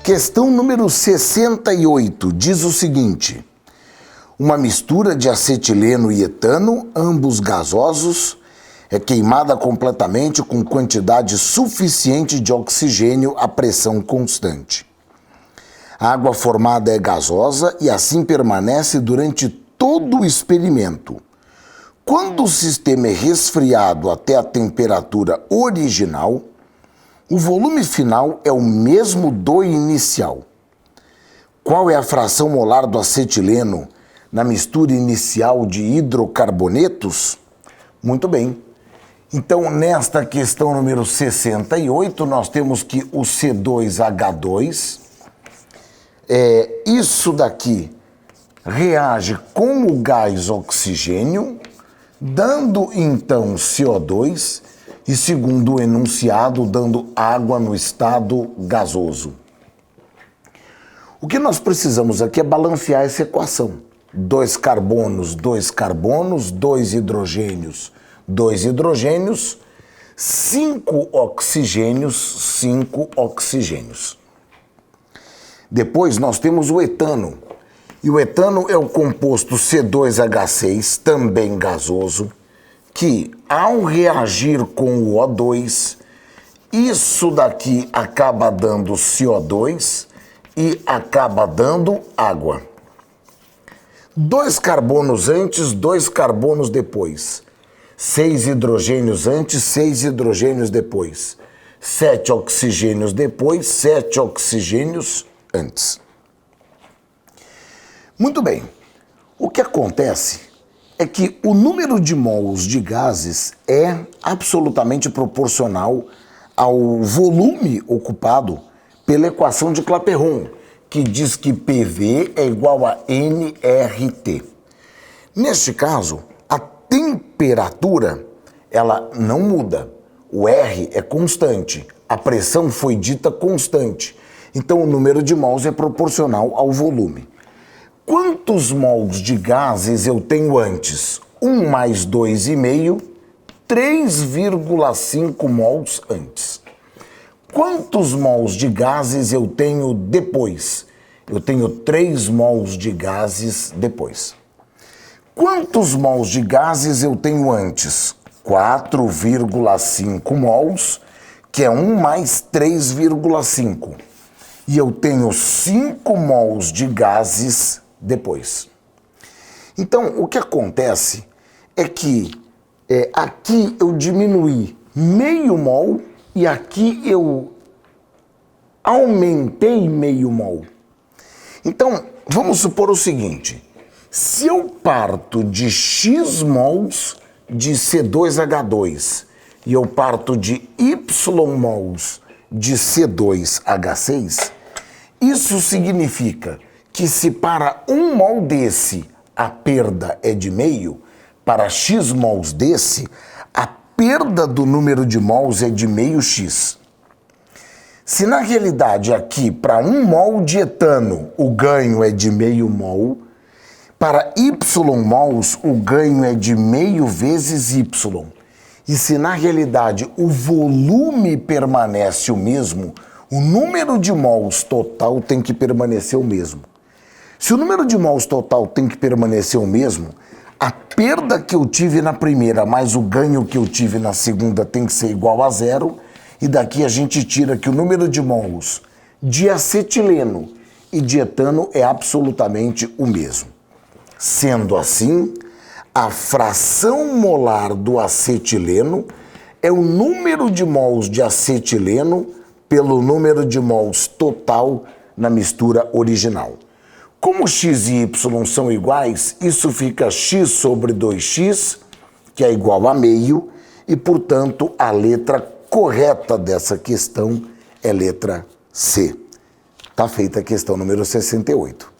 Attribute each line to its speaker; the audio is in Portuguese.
Speaker 1: Questão número 68 diz o seguinte: uma mistura de acetileno e etano, ambos gasosos, é queimada completamente com quantidade suficiente de oxigênio a pressão constante. A água formada é gasosa e assim permanece durante todo o experimento. Quando o sistema é resfriado até a temperatura original, o volume final é o mesmo do inicial. Qual é a fração molar do acetileno na mistura inicial de hidrocarbonetos? Muito bem. Então, nesta questão número 68, nós temos que o C2H2, isso daqui reage com o gás oxigênio, dando então CO2 e, segundo o enunciado, dando água no estado gasoso. O que nós precisamos aqui é balancear essa equação. 2 carbonos, 2 carbonos, 2 hidrogênios, 2 hidrogênios, 5 oxigênios, 5 oxigênios. Depois nós temos o etano. E o etano é o composto C2H6, também gasoso, que ao reagir com o O2, isso daqui acaba dando CO2 e acaba dando água. 2 carbonos antes, 2 carbonos depois. 6 hidrogênios antes, 6 hidrogênios depois. 7 oxigênios depois, 7 oxigênios antes. Muito bem. O que acontece é que o número de mols de gases é absolutamente proporcional ao volume ocupado pela equação de Clapeyron, que diz que PV é igual a nRT. Neste caso, a temperatura ela não muda. O R é constante, a pressão foi dita constante. Então, o número de mols é proporcional ao volume. Quantos mols de gases eu tenho antes? 1 mais 2,5, 3,5 mols antes. Quantos mols de gases eu tenho depois? Eu tenho 3 mols de gases depois. Quantos mols de gases eu tenho antes? 4,5 mols, que é 1 mais 3,5. E eu tenho 5 mols de gases depois. Então, o que acontece é que aqui eu diminuí meio mol e aqui eu aumentei meio mol. Então, vamos supor o seguinte: se eu parto de X mols de C2H2 e eu parto de Y mols de C2H6, isso significa que se para 1 mol desse a perda é de meio, para X mols desse, a perda do número de mols é de meio X. Se na realidade aqui, para 1 mol de etano, o ganho é de meio mol, para Y mols, o ganho é de meio vezes Y. E se na realidade o volume permanece o mesmo, o número de mols total tem que permanecer o mesmo. Se o número de mols total tem que permanecer o mesmo, a perda que eu tive na primeira mais o ganho que eu tive na segunda tem que ser igual a 0, e daqui a gente tira que o número de mols de acetileno e de etano é absolutamente o mesmo. Sendo assim, a fração molar do acetileno é o número de mols de acetileno pelo número de mols total na mistura original. Como x e y são iguais, isso fica x sobre 2x, que é igual a meio, e, portanto, a letra correta dessa questão é letra C. Está feita a questão número 68.